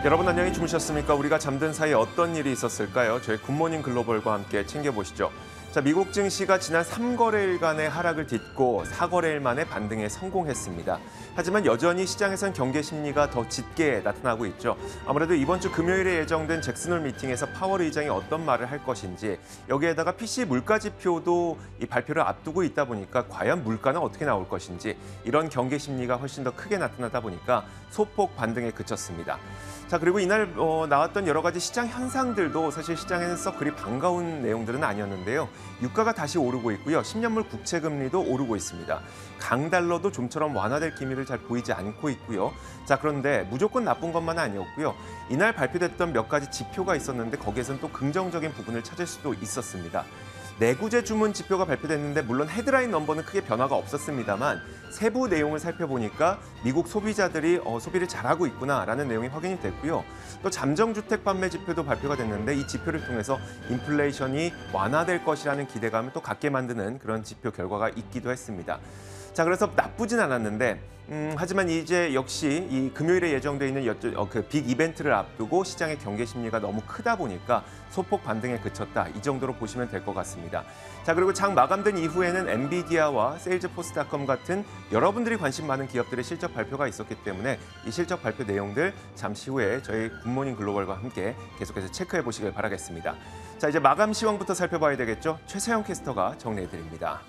여러분 안녕히 주무셨습니까? 우리가 잠든 사이에 어떤 일이 있었을까요? 저희 굿모닝 글로벌과 함께 챙겨보시죠. 자, 미국 증시가 지난 3거래일간의 하락을 딛고 4거래일 만에 반등에 성공했습니다. 하지만 여전히 시장에선 경계 심리가 더 짙게 나타나고 있죠. 아무래도 이번 주 금요일에 예정된 잭슨홀 미팅에서 파월 의장이 어떤 말을 할 것인지, 여기에다가 PC 물가 지표도 이 발표를 앞두고 있다 보니까 과연 물가는 어떻게 나올 것인지, 이런 경계 심리가 훨씬 더 크게 나타나다 보니까 소폭 반등에 그쳤습니다. 자, 그리고 이날 나왔던 여러 가지 시장 현상들도 사실 시장에는 썩 그리 반가운 내용들은 아니었는데요. 유가가 다시 오르고 있고요. 10년물 국채 금리도 오르고 있습니다. 강달러도 좀처럼 완화될 기미를 잘 보이지 않고 있고요. 자, 그런데 무조건 나쁜 것만은 아니었고요. 이날 발표됐던 몇 가지 지표가 있었는데 거기에서는 또 긍정적인 부분을 찾을 수도 있었습니다. 내구재 주문 지표가 발표됐는데 물론 헤드라인 넘버는 크게 변화가 없었습니다만 세부 내용을 살펴보니까 미국 소비자들이 소비를 잘하고 있구나라는 내용이 확인이 됐고요. 또 잠정주택 판매 지표도 발표가 됐는데 이 지표를 통해서 인플레이션이 완화될 것이라는 기대감을 또 갖게 만드는 그런 지표 결과가 있기도 했습니다. 자, 그래서 나쁘진 않았는데 하지만 이제 역시 이 금요일에 예정돼 있는 그 빅 이벤트를 앞두고 시장의 경계 심리가 너무 크다 보니까 소폭 반등에 그쳤다. 이 정도로 보시면 될 것 같습니다. 자, 그리고 장 마감된 이후에는 엔비디아와 세일즈포스닷컴 같은 여러분들이 관심 많은 기업들의 실적 발표가 있었기 때문에 이 실적 발표 내용들 잠시 후에 저희 굿모닝 글로벌과 함께 계속해서 체크해 보시길 바라겠습니다. 자, 이제 마감 시황부터 살펴봐야 되겠죠. 최세영 캐스터가 정리해 드립니다.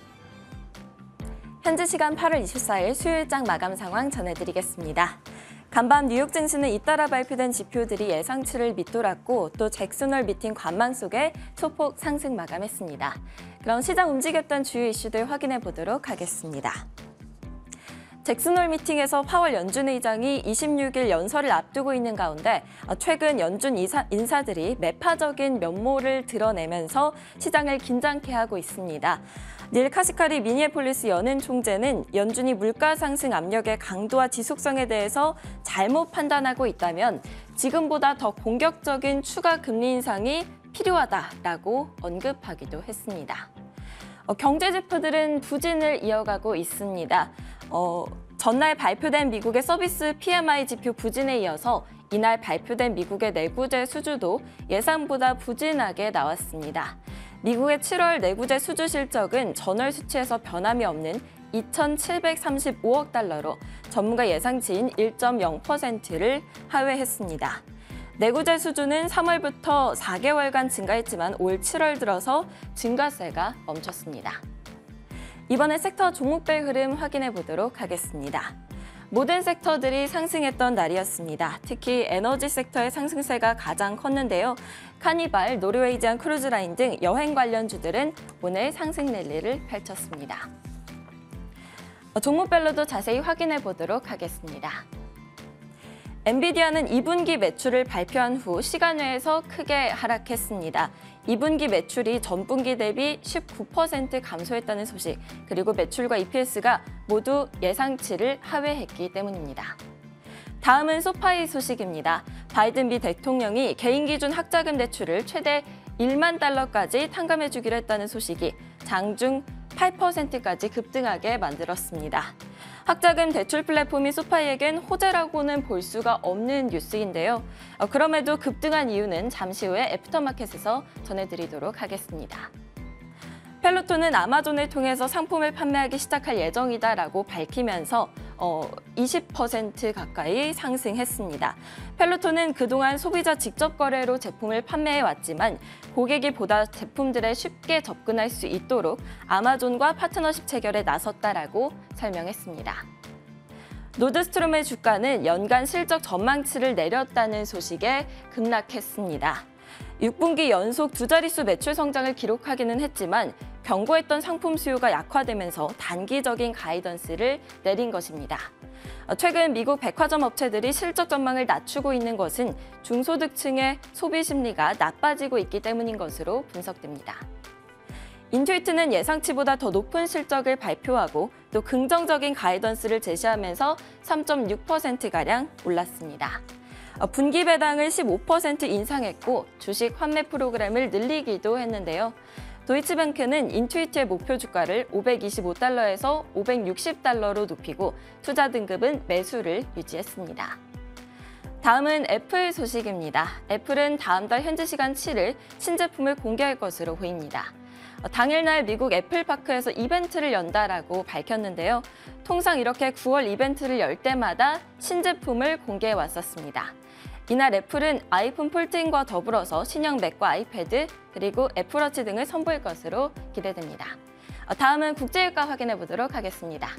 현지 시간 8월 24일 수요일장 마감 상황 전해드리겠습니다. 간밤 뉴욕 증시는 잇따라 발표된 지표들이 예상치를 밑돌았고 또 잭슨홀 미팅 관망 속에 소폭 상승 마감했습니다. 그럼 시장 움직였던 주요 이슈들 확인해 보도록 하겠습니다. 잭슨홀 미팅에서 파월 연준 의장이 26일 연설을 앞두고 있는 가운데 최근 연준 인사들이 매파적인 면모를 드러내면서 시장을 긴장케 하고 있습니다. 닐 카시카리 미니애폴리스 연은 총재는 연준이 물가 상승 압력의 강도와 지속성에 대해서 잘못 판단하고 있다면 지금보다 더 공격적인 추가 금리 인상이 필요하다라고 언급하기도 했습니다. 경제 지표들은 부진을 이어가고 있습니다. 전날 발표된 미국의 서비스 PMI 지표 부진에 이어서 이날 발표된 미국의 내구재 수주도 예상보다 부진하게 나왔습니다. 미국의 7월 내구재 수주 실적은 전월 수치에서 변함이 없는 2,735억 달러로 전문가 예상치인 1.0%를 하회했습니다. 내구재 수주는 3월부터 4개월간 증가했지만 올 7월 들어서 증가세가 멈췄습니다. 이번에 섹터 종목별 흐름 확인해 보도록 하겠습니다. 모든 sek터들이 상승했던 날이었습니다. 특히 에너지 섹터의 상승세가 가장 컸는데요. 카니발, 노르웨이지안 크루즈라인 등 여행 관련주들은 오늘 상승 랠리를 펼쳤습니다. 종목별로도 자세히 확인해 보도록 하겠습니다. 엔비디아는 2분기 매출을 발표한 후 시간외에서 크게 하락했습니다. 2분기 매출이 전분기 대비 19% 감소했다는 소식, 그리고 매출과 EPS가 모두 예상치를 하회했기 때문입니다. 다음은 소파이 소식입니다. 바이든 미 대통령이 개인 기준 학자금 대출을 최대 1만 달러까지 탕감해 주기로 했다는 소식이 장중 8%까지 급등하게 만들었습니다. 학자금 대출 플랫폼인 소파이에겐 호재라고는 볼 수가 없는 뉴스인데요. 그럼에도 급등한 이유는 잠시 후에 애프터마켓에서 전해드리도록 하겠습니다. 펠로톤은 아마존을 통해서 상품을 판매하기 시작할 예정이다라고 밝히면서 20% 가까이 상승했습니다. 펠로톤은 그동안 소비자 직접 거래로 제품을 판매해왔지만 고객이 보다 제품들에 쉽게 접근할 수 있도록 아마존과 파트너십 체결에 나섰다라고 설명했습니다. 노드스트롬의 주가는 연간 실적 전망치를 내렸다는 소식에 급락했습니다. 6분기 연속 두 자릿수 매출 성장을 기록하기는 했지만 경고했던 상품 수요가 약화되면서 단기적인 가이던스를 내린 것입니다. 최근 미국 백화점 업체들이 실적 전망을 낮추고 있는 것은 중소득층의 소비 심리가 나빠지고 있기 때문인 것으로 분석됩니다. 인투이트는 예상치보다 더 높은 실적을 발표하고 또 긍정적인 가이던스를 제시하면서 3.6%가량 올랐습니다. 분기 배당을 15% 인상했고 주식 환매 프로그램을 늘리기도 했는데요. 도이치뱅크는 인투이트의 목표 주가를 525달러에서 560달러로 높이고 투자 등급은 매수를 유지했습니다. 다음은 애플 소식입니다. 애플은 다음 달 현지 시간 7일 신제품을 공개할 것으로 보입니다. 당일날 미국 애플파크에서 이벤트를 연다라고 밝혔는데요. 통상 이렇게 9월 이벤트를 열 때마다 신제품을 공개해 왔었습니다. 이날 애플은 아이폰 14과 더불어서 신형 맥과 아이패드, 그리고 애플워치 등을 선보일 것으로 기대됩니다. 다음은 국제유가 확인해 보도록 하겠습니다.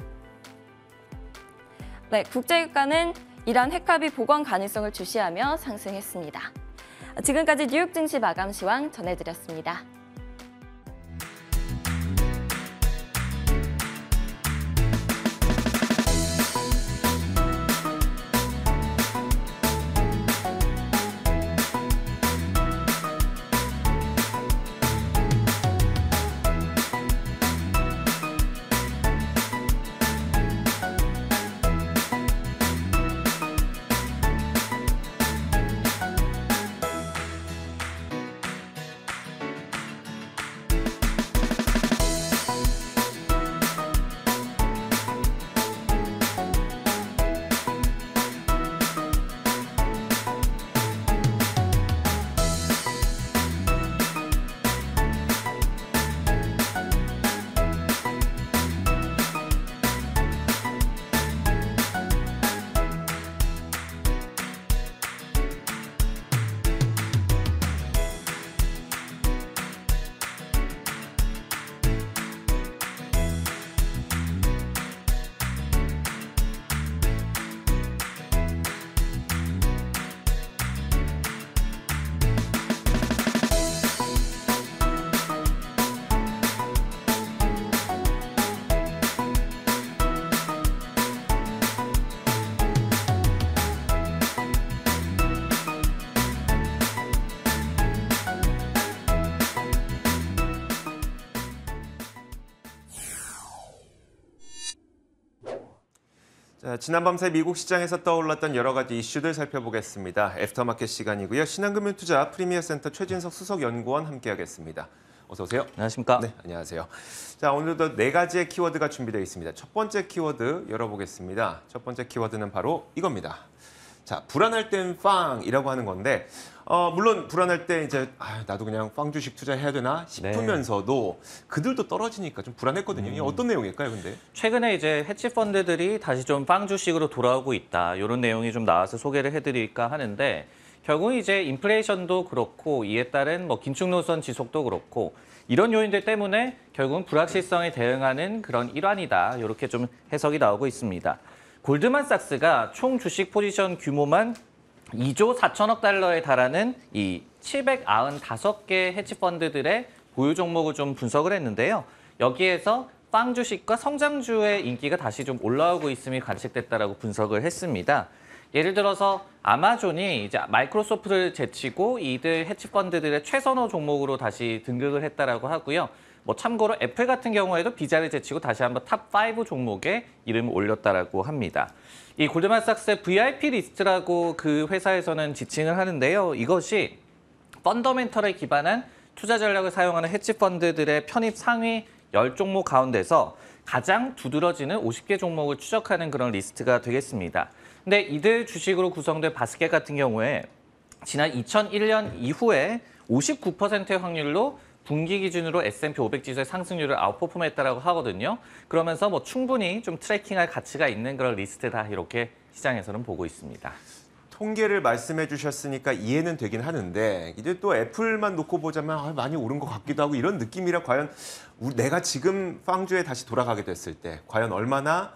네, 국제유가는 이란 핵합의 복원 가능성을 주시하며 상승했습니다. 지금까지 뉴욕 증시 마감 시황 전해드렸습니다. 자, 지난밤새 미국 시장에서 떠올랐던 여러 가지 이슈들 살펴보겠습니다. 애프터마켓 시간이고요. 신한금융투자 프리미어센터 최진석 수석연구원 함께하겠습니다. 어서 오세요. 안녕하십니까? 네, 안녕하세요. 자, 오늘도 4가지의 키워드가 준비되어 있습니다. 첫 번째 키워드 열어보겠습니다. 첫 번째 키워드는 바로 이겁니다. 자, 불안할 땐 빵이라고 하는 건데 물론 불안할 때 이제 나도 그냥 빵 주식 투자해야 되나 싶으면서도 그들도 떨어지니까 좀 불안했거든요. 이게 어떤 내용일까요, 근데? 최근에 이제 헤지 펀드들이 다시 좀 빵 주식으로 돌아오고 있다. 이런 내용이 좀 나와서 소개를 해드릴까 하는데 결국 이제 인플레이션도 그렇고 이에 따른 뭐 긴축 노선 지속도 그렇고 이런 요인들 때문에 결국은 불확실성에 대응하는 그런 일환이다. 이렇게 좀 해석이 나오고 있습니다. 골드만삭스가 총 주식 포지션 규모만 2조 4천억 달러에 달하는 이 795개 헤지펀드들의 보유 종목을 좀 분석을 했는데요. 여기에서 빵 주식과 성장주의 인기가 다시 좀 올라오고 있음이 관측됐다라고 분석을 했습니다. 예를 들어서 아마존이 이제 마이크로소프트를 제치고 이들 헤지펀드들의 최선호 종목으로 다시 등극을 했다라고 하고요. 뭐 참고로 애플 같은 경우에도 비자를 제치고 다시 한번 탑5 종목에 이름을 올렸다라고 합니다. 이 골드만삭스의 VIP 리스트라고 그 회사에서는 지칭을 하는데요. 이것이 펀더멘털에 기반한 투자 전략을 사용하는 헤지펀드들의 편입 상위 10종목 가운데서 가장 두드러지는 50개 종목을 추적하는 그런 리스트가 되겠습니다. 근데 이들 주식으로 구성된 바스켓 같은 경우에 지난 2001년 이후에 59%의 확률로 분기 기준으로 S&P 500 지수의 상승률을 아웃퍼폼했다라고 하거든요. 그러면서 뭐 충분히 좀 트래킹할 가치가 있는 그런 리스트다 이렇게 시장에서는 보고 있습니다. 통계를 말씀해 주셨으니까 이해는 되긴 하는데 이제 또 애플만 놓고 보자면 많이 오른 것 같기도 하고 이런 느낌이라 과연 내가 지금 빵주에 다시 돌아가게 됐을 때 과연 얼마나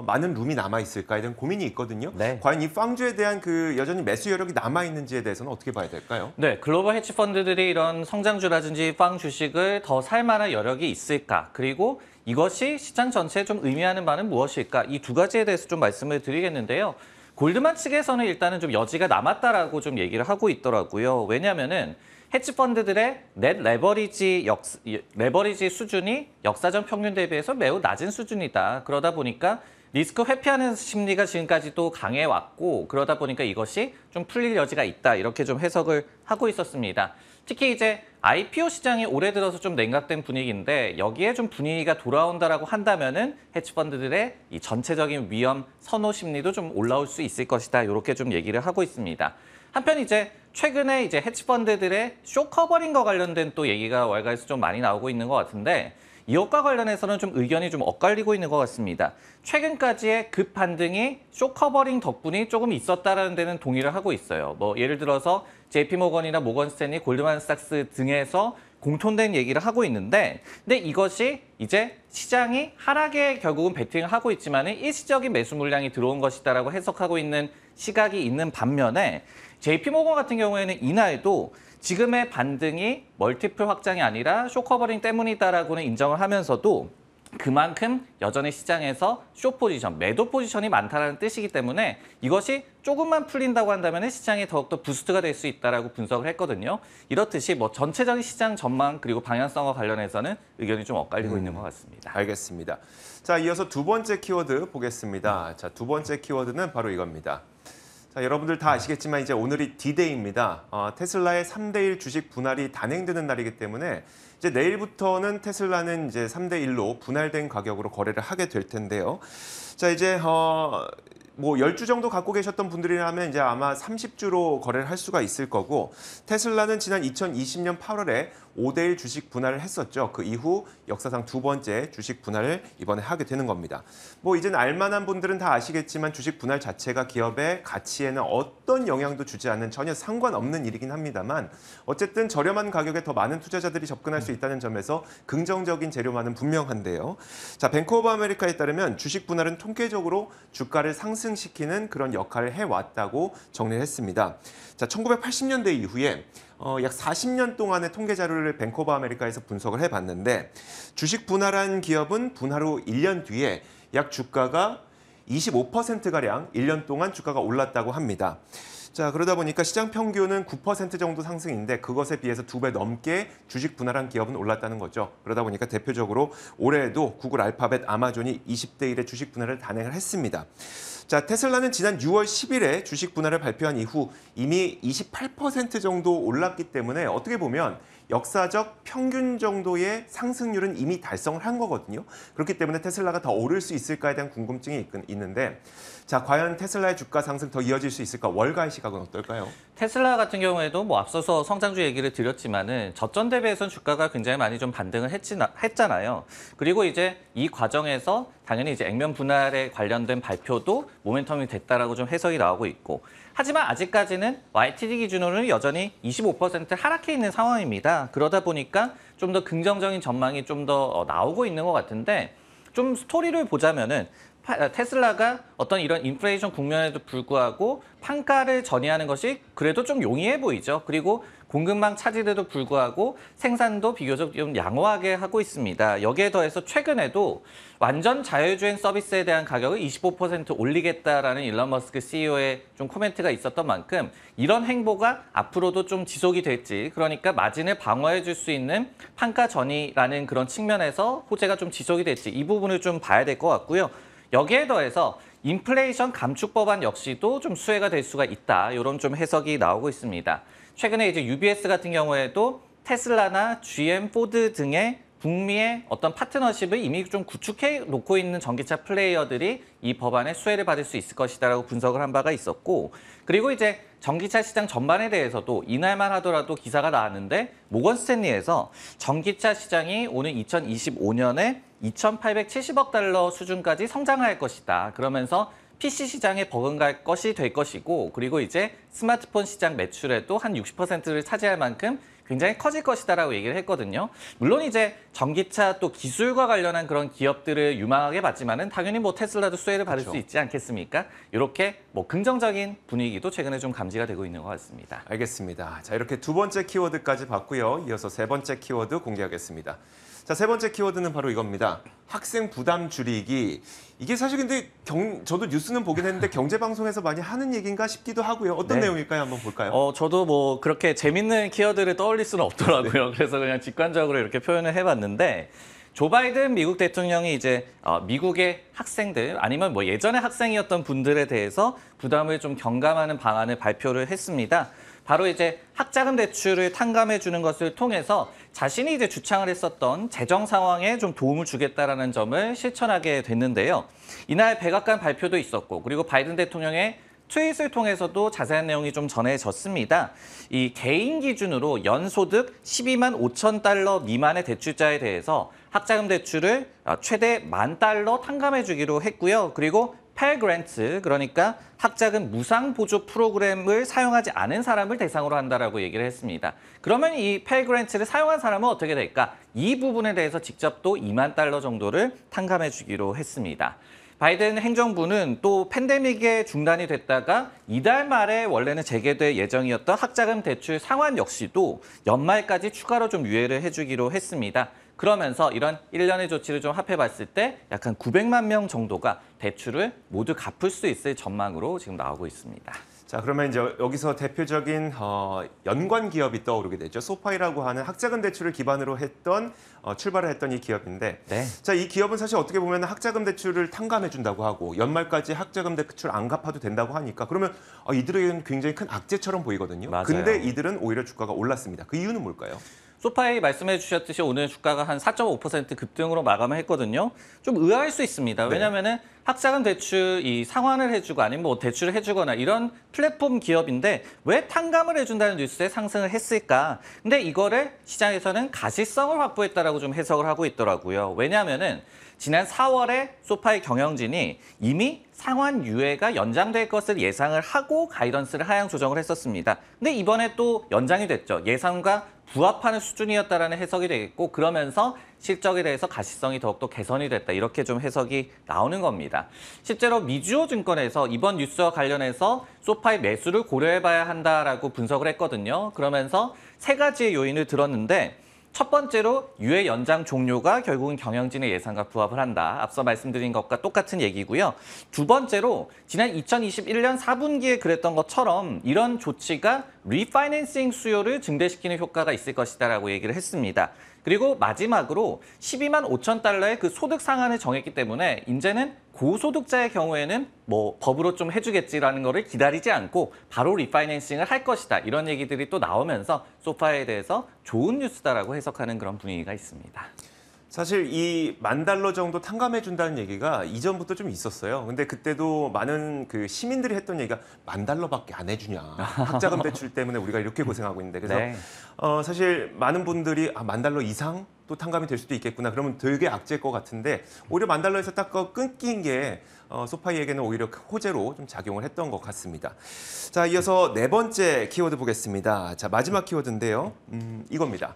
많은 룸이 남아있을까에 대한 고민이 있거든요. 네. 과연 이 빵주에 대한 그 여전히 매수 여력이 남아있는지에 대해서는 어떻게 봐야 될까요? 네, 글로벌 헤지펀드들이 이런 성장주라든지 빵 주식을 더 살 만한 여력이 있을까? 그리고 이것이 시장 전체에 좀 의미하는 바는 무엇일까? 이 두 가지에 대해서 좀 말씀을 드리겠는데요. 골드만 측에서는 일단은 좀 여지가 남았다라고 좀 얘기를 하고 있더라고요. 왜냐하면은 헤지펀드들의 넷 레버리지 수준이 역사적 평균 대비해서 매우 낮은 수준이다. 그러다 보니까 리스크 회피하는 심리가 지금까지 또 강해왔고 그러다 보니까 이것이 좀 풀릴 여지가 있다. 이렇게 좀 해석을 하고 있었습니다. 특히 이제 IPO 시장이 올해 들어서 좀 냉각된 분위기인데 여기에 좀 분위기가 돌아온다라고 한다면은 헤지펀드들의 이 전체적인 위험 선호 심리도 좀 올라올 수 있을 것이다. 이렇게 좀 얘기를 하고 있습니다. 한편 이제 최근에 이제 헤지펀드들의 쇼 커버링과 관련된 또 얘기가 월가에서 좀 많이 나오고 있는 것 같은데 이것과 관련해서는 좀 의견이 좀 엇갈리고 있는 것 같습니다. 최근까지의 급 반등이 쇼 커버링 덕분이 조금 있었다라는 데는 동의를 하고 있어요. 뭐 예를 들어서 JP모건이나 모건스탠리, 골드만삭스 등에서 공통된 얘기를 하고 있는데 근데 이것이 이제 시장이 하락에 결국은 베팅을 하고 있지만 일시적인 매수 물량이 들어온 것이다라고 해석하고 있는 시각이 있는 반면에 JP모건 같은 경우에는 이날도 지금의 반등이 멀티플 확장이 아니라 쇼커버링 때문이다라고는 인정을 하면서도 그만큼 여전히 시장에서 쇼 포지션, 매도 포지션이 많다는 뜻이기 때문에 이것이 조금만 풀린다고 한다면 시장에 더욱더 부스트가 될 수 있다라고 분석을 했거든요. 이렇듯이 뭐 전체적인 시장 전망 그리고 방향성과 관련해서는 의견이 좀 엇갈리고 있는 것 같습니다. 알겠습니다. 자, 이어서 두 번째 키워드 보겠습니다. 자, 두 번째 키워드는 바로 이겁니다. 자, 여러분들 다 아시겠지만 이제 오늘이 D-Day입니다. 테슬라의 3대1 주식 분할이 단행되는 날이기 때문에 이제 내일부터는 테슬라는 이제 3대1로 분할된 가격으로 거래를 하게 될 텐데요. 자, 이제 뭐 10주 정도 갖고 계셨던 분들이라면 이제 아마 30주로 거래를 할 수가 있을 거고 테슬라는 지난 2020년 8월에 5대1 주식 분할을 했었죠. 그 이후 역사상 두 번째 주식 분할을 이번에 하게 되는 겁니다. 뭐 이제는 알만한 분들은 다 아시겠지만 주식 분할 자체가 기업의 가치에는 어떤 영향도 주지 않는 전혀 상관없는 일이긴 합니다만 어쨌든 저렴한 가격에 더 많은 투자자들이 접근할 수 있다는 점에서 긍정적인 재료만은 분명한데요. 자, 뱅크 오브 아메리카에 따르면 주식 분할은 통계적으로 주가를 상승시키는 그런 역할을 해왔다고 정리를 했습니다. 자, 1980년대 이후에 약 40년 동안의 통계 자료를 뱅크 오브 아메리카에서 분석을 해봤는데 주식 분할한 기업은 분할 후 1년 뒤에 약 주가가 25%가량 1년 동안 주가가 올랐다고 합니다. 자, 그러다 보니까 시장 평균은 9% 정도 상승인데 그것에 비해서 2배 넘게 주식 분할한 기업은 올랐다는 거죠. 그러다 보니까 대표적으로 올해에도 구글, 알파벳, 아마존이 20대 1의 주식 분할을 단행을 했습니다. 자, 테슬라는 지난 6월 10일에 주식 분할을 발표한 이후 이미 28% 정도 올랐기 때문에 어떻게 보면 역사적 평균 정도의 상승률은 이미 달성을 한 거거든요. 그렇기 때문에 테슬라가 더 오를 수 있을까에 대한 궁금증이 있는데 자, 과연 테슬라의 주가 상승 더 이어질 수 있을까? 월가의 시각은 어떨까요? 테슬라 같은 경우에도 뭐 앞서서 성장주 얘기를 드렸지만은 저점 대비해서는 주가가 굉장히 많이 좀 반등을 했잖아요. 그리고 이제 이 과정에서 당연히 이제 액면 분할에 관련된 발표도 모멘텀이 됐다라고 좀 해석이 나오고 있고 하지만 아직까지는 YTD 기준으로는 여전히 25% 하락해 있는 상황입니다. 그러다 보니까 좀 더 긍정적인 전망이 좀 더 나오고 있는 것 같은데 좀 스토리를 보자면은 테슬라가 어떤 이런 인플레이션 국면에도 불구하고 판가를 전이하는 것이 그래도 좀 용이해 보이죠. 그리고 공급망 차질에도 불구하고 생산도 비교적 좀 양호하게 하고 있습니다. 여기에 더해서 최근에도 완전 자율주행 서비스에 대한 가격을 25% 올리겠다라는 일론 머스크 CEO의 좀 코멘트가 있었던 만큼 이런 행보가 앞으로도 좀 지속이 될지 그러니까 마진을 방어해 줄 수 있는 판가 전이라는 그런 측면에서 호재가 좀 지속이 될지 이 부분을 좀 봐야 될 것 같고요. 여기에 더해서 인플레이션 감축 법안 역시도 좀 수혜가 될 수가 있다. 이런 좀 해석이 나오고 있습니다. 최근에 이제 UBS 같은 경우에도 테슬라나 GM, 포드 등의 북미의 어떤 파트너십을 이미 좀 구축해 놓고 있는 전기차 플레이어들이 이 법안의 수혜를 받을 수 있을 것이다라고 분석을 한 바가 있었고 그리고 이제 전기차 시장 전반에 대해서도 이날만 하더라도 기사가 나왔는데 모건 스탠리에서 전기차 시장이 오는 2025년에 2,870억 달러 수준까지 성장할 것이다. 그러면서 PC 시장에 버금갈 것이 될 것이고 그리고 이제 스마트폰 시장 매출에도 한 60%를 차지할 만큼 굉장히 커질 것이다라고 얘기를 했거든요. 물론 이제 전기차 또 기술과 관련한 그런 기업들을 유망하게 봤지만은 당연히 뭐 테슬라도 수혜를 받을 수 있지 않겠습니까? 이렇게 뭐 긍정적인 분위기도 최근에 좀 감지가 되고 있는 것 같습니다. 알겠습니다. 자, 이렇게 두 번째 키워드까지 봤고요. 이어서 세 번째 키워드 공개하겠습니다. 자, 세 번째 키워드는 바로 이겁니다. 학생 부담 줄이기. 이게 사실 근데 저도 뉴스는 보긴 했는데 경제방송에서 많이 하는 얘기인가 싶기도 하고요. 어떤 네. 내용일까요? 한번 볼까요? 저도 뭐 그렇게 재밌는 키워드를 떠올릴 수는 없더라고요. 그래서 그냥 직관적으로 이렇게 표현을 해봤는데 조 바이든 미국 대통령이 이제 미국의 학생들 아니면 뭐 예전에 학생이었던 분들에 대해서 부담을 좀 경감하는 방안을 발표를 했습니다. 바로 이제 학자금 대출을 탕감해 주는 것을 통해서 자신이 이제 주창을 했었던 재정 상황에 좀 도움을 주겠다라는 점을 실천하게 됐는데요. 이날 백악관 발표도 있었고 그리고 바이든 대통령의 트윗을 통해서도 자세한 내용이 좀 전해졌습니다. 이 개인 기준으로 연소득 12만 5천 달러 미만의 대출자에 대해서 학자금 대출을 최대 $10,000 탕감해 주기로 했고요. 그리고 펠 그랜트, 그러니까 학자금 무상 보조 프로그램을 사용하지 않은 사람을 대상으로 한다라고 얘기를 했습니다. 그러면 이 펠 그랜트를 사용한 사람은 어떻게 될까? 이 부분에 대해서 직접 또 $20,000 정도를 탕감해 주기로 했습니다. 바이든 행정부는 또 팬데믹에 중단이 됐다가 이달 말에 원래는 재개될 예정이었던 학자금 대출 상환 역시도 연말까지 추가로 좀 유예를 해주기로 했습니다. 그러면서 이런 일련의 조치를 좀 합해봤을 때 약 한 900만 명 정도가 대출을 모두 갚을 수 있을 전망으로 지금 나오고 있습니다. 자, 그러면 이제 여기서 대표적인 연관 기업이 떠오르게 되죠. 소파이라고 하는 학자금 대출을 기반으로 했던 출발을 했던 이 기업인데, 네. 자, 이 기업은 사실 어떻게 보면 학자금 대출을 탕감해 준다고 하고 연말까지 학자금 대출 안 갚아도 된다고 하니까 그러면 이들에게는 굉장히 큰 악재처럼 보이거든요. 맞아요. 근데 이들은 오히려 주가가 올랐습니다. 그 이유는 뭘까요? 소파이 말씀해 주셨듯이 오늘 주가가 한 4.5% 급등으로 마감을 했거든요. 좀 의아할 수 있습니다. 네. 왜냐하면 학자금 대출 이 상환을 해주고 아니면 뭐 대출을 해주거나 이런 플랫폼 기업인데 왜 탕감을 해준다는 뉴스에 상승을 했을까? 근데 이거를 시장에서는 가시성을 확보했다라고 좀 해석을 하고 있더라고요. 왜냐하면은 지난 4월에 소파이 경영진이 이미 상환 유예가 연장될 것을 예상을 하고 가이던스를 하향 조정을 했었습니다. 근데 이번에 또 연장이 됐죠. 예상과 부합하는 수준이었다라는 해석이 되겠고 그러면서 실적에 대해서 가시성이 더욱더 개선이 됐다. 이렇게 좀 해석이 나오는 겁니다. 실제로 미주호 증권에서 이번 뉴스와 관련해서 소파이 매수를 고려해봐야 한다라고 분석을 했거든요. 그러면서 세 가지의 요인을 들었는데 첫 번째로 유예 연장 종료가 결국은 경영진의 예상과 부합을 한다. 앞서 말씀드린 것과 똑같은 얘기고요. 두 번째로 지난 2021년 4분기에 그랬던 것처럼 이런 조치가 리파이낸싱 수요를 증대시키는 효과가 있을 것이다라고 얘기를 했습니다. 그리고 마지막으로 12만 5천 달러의 그 소득 상한을 정했기 때문에 이제는 고소득자의 경우에는 뭐 법으로 좀 해주겠지라는 거를 기다리지 않고 바로 리파이낸싱을 할 것이다. 이런 얘기들이 또 나오면서 소파에 대해서 좋은 뉴스다라고 해석하는 그런 분위기가 있습니다. 사실 이 $10,000 정도 탕감해 준다는 얘기가 이전부터 좀 있었어요. 근데 그때도 많은 그 시민들이 했던 얘기가 $10,000밖에 안 해주냐. 학자금 대출 때문에 우리가 이렇게 고생하고 있는데. 그래서 네. 사실 많은 분들이 $10,000 이상 또 탕감이 될 수도 있겠구나. 그러면 되게 악재일 것 같은데 오히려 $10,000에서 딱 끊긴 게 소파이에게는 오히려 호재로 좀 작용을 했던 것 같습니다. 자, 이어서 네 번째 키워드 보겠습니다. 자, 마지막 키워드인데요. 이겁니다.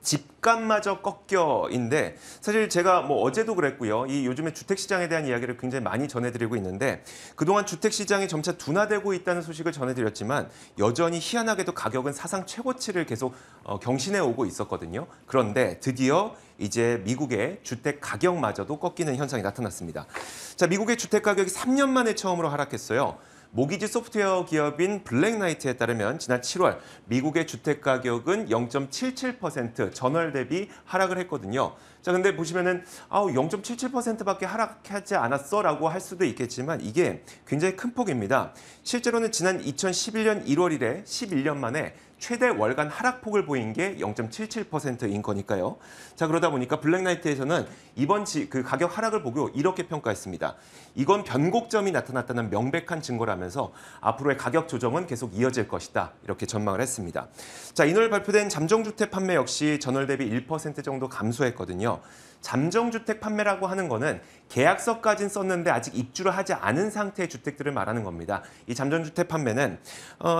집값마저 꺾여인데 사실 제가 뭐 어제도 그랬고요. 이 요즘에 주택 시장에 대한 이야기를 굉장히 많이 전해드리고 있는데 그동안 주택 시장이 점차 둔화되고 있다는 소식을 전해드렸지만 여전히 희한하게도 가격은 사상 최고치를 계속 경신해 오고 있었거든요. 그런데 드디어 이제 미국의 주택 가격마저도 꺾이는 현상이 나타났습니다. 자, 미국의 주택 가격이 3년 만에 처음으로 하락했어요. 모기지 소프트웨어 기업인 블랙나이트에 따르면 지난 7월 미국의 주택 가격은 0.77% 전월 대비 하락을 했거든요. 자, 근데 보시면은 0.77%밖에 하락하지 않았어라고 할 수도 있겠지만 이게 굉장히 큰 폭입니다. 실제로는 지난 2011년 1월 이래 11년 만에 최대 월간 하락폭을 보인 게 0.77%인 거니까요. 자, 그러다 보니까 블랙나이트에서는 이번 그 가격 하락을 보고 이렇게 평가했습니다. 이건 변곡점이 나타났다는 명백한 증거라면서 앞으로의 가격 조정은 계속 이어질 것이다. 이렇게 전망을 했습니다. 자, 이날 발표된 잠정주택 판매 역시 전월 대비 1% 정도 감소했거든요. 잠정주택 판매라고 하는 거는 계약서까지는 썼는데 아직 입주를 하지 않은 상태의 주택들을 말하는 겁니다. 이 잠정주택 판매는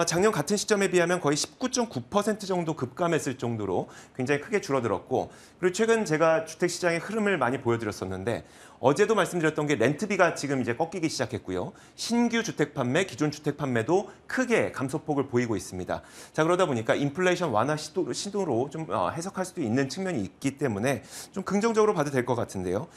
작년 같은 시점에 비하면 거의 19.9% 정도 급감했을 정도로 굉장히 크게 줄어들었고 그리고 최근 제가 주택시장의 흐름을 많이 보여드렸었는데 어제도 말씀드렸던 게 렌트비가 지금 이제 꺾이기 시작했고요. 신규 주택 판매, 기존 주택 판매도 크게 감소폭을 보이고 있습니다. 자, 그러다 보니까 인플레이션 완화 시도로 좀 해석할 수도 있는 측면이 있기 때문에 좀 긍정적으로 봐도 될 것 같은데요.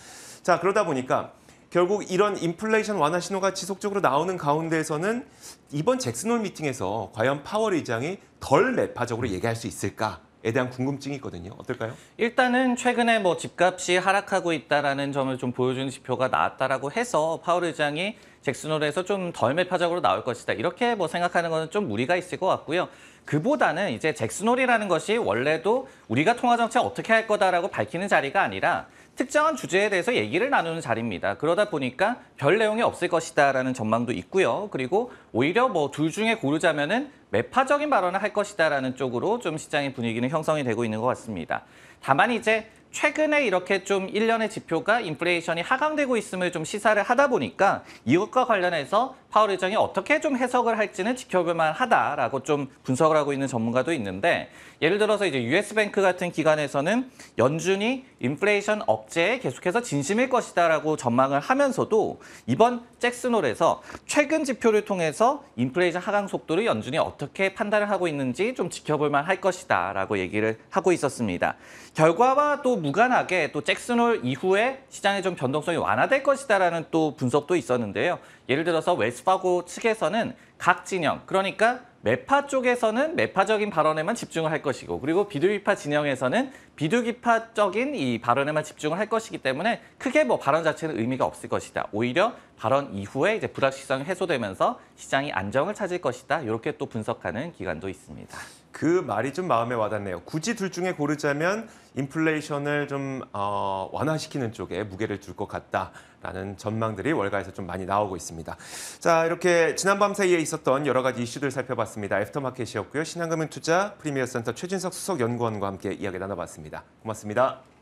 자, 그러다 보니까 결국 이런 인플레이션 완화 신호가 지속적으로 나오는 가운데에서는 이번 잭슨홀 미팅에서 과연 파월 의장이 덜 매파적으로 얘기할 수 있을까? 대한 궁금증이 있거든요. 어떨까요? 일단은 최근에 뭐 집값이 하락하고 있다라는 점을 좀 보여주는 지표가 나왔다라고 해서 파월 의장이 잭슨홀에서 좀 덜 매파적으로 나올 것이다. 이렇게 뭐 생각하는 거는 좀 무리가 있을 것 같고요. 그보다는 이제 잭슨홀이라는 것이 원래도 우리가 통화 정책 어떻게 할 거다라고 밝히는 자리가 아니라 특정한 주제에 대해서 얘기를 나누는 자리입니다. 그러다 보니까 별 내용이 없을 것이다라는 전망도 있고요. 그리고 오히려 뭐 둘 중에 고르자면은 매파적인 발언을 할 것이다라는 쪽으로 좀 시장의 분위기는 형성이 되고 있는 것 같습니다. 다만 이제 최근에 이렇게 좀 일련의 지표가 인플레이션이 하강되고 있음을 좀 시사를 하다 보니까 이것과 관련해서 파월 의장이 어떻게 좀 해석을 할지는 지켜볼 만하다라고 좀 분석을 하고 있는 전문가도 있는데 예를 들어서 이제 US뱅크 같은 기관에서는 연준이 인플레이션 억제에 계속해서 진심일 것이다라고 전망을 하면서도 이번 잭슨홀에서 최근 지표를 통해서 인플레이션 하강 속도를 연준이 어떻게 판단을 하고 있는지 좀 지켜볼 만할 것이다라고 얘기를 하고 있었습니다. 결과와 또 무관하게 또 잭슨홀 이후에 시장의 좀 변동성이 완화될 것이다라는 또 분석도 있었는데요. 예를 들어서 웰스파고 측에서는 각 진영, 그러니까 매파 쪽에서는 매파적인 발언에만 집중을 할 것이고 그리고 비둘기파 진영에서는 비둘기파적인 이 발언에만 집중을 할 것이기 때문에 크게 뭐 발언 자체는 의미가 없을 것이다. 오히려 발언 이후에 이제 불확실성이 해소되면서 시장이 안정을 찾을 것이다. 이렇게 또 분석하는 기관도 있습니다. 그 말이 좀 마음에 와닿네요. 굳이 둘 중에 고르자면 인플레이션을 좀 완화시키는 쪽에 무게를 둘 것 같다라는 전망들이 월가에서 좀 많이 나오고 있습니다. 자, 이렇게 지난밤 사이에 있었던 여러 가지 이슈들 살펴봤습니다. 애프터마켓이었고요. 신한금융투자 프리미어센터 최진석 수석연구원과 함께 이야기 나눠봤습니다. 고맙습니다.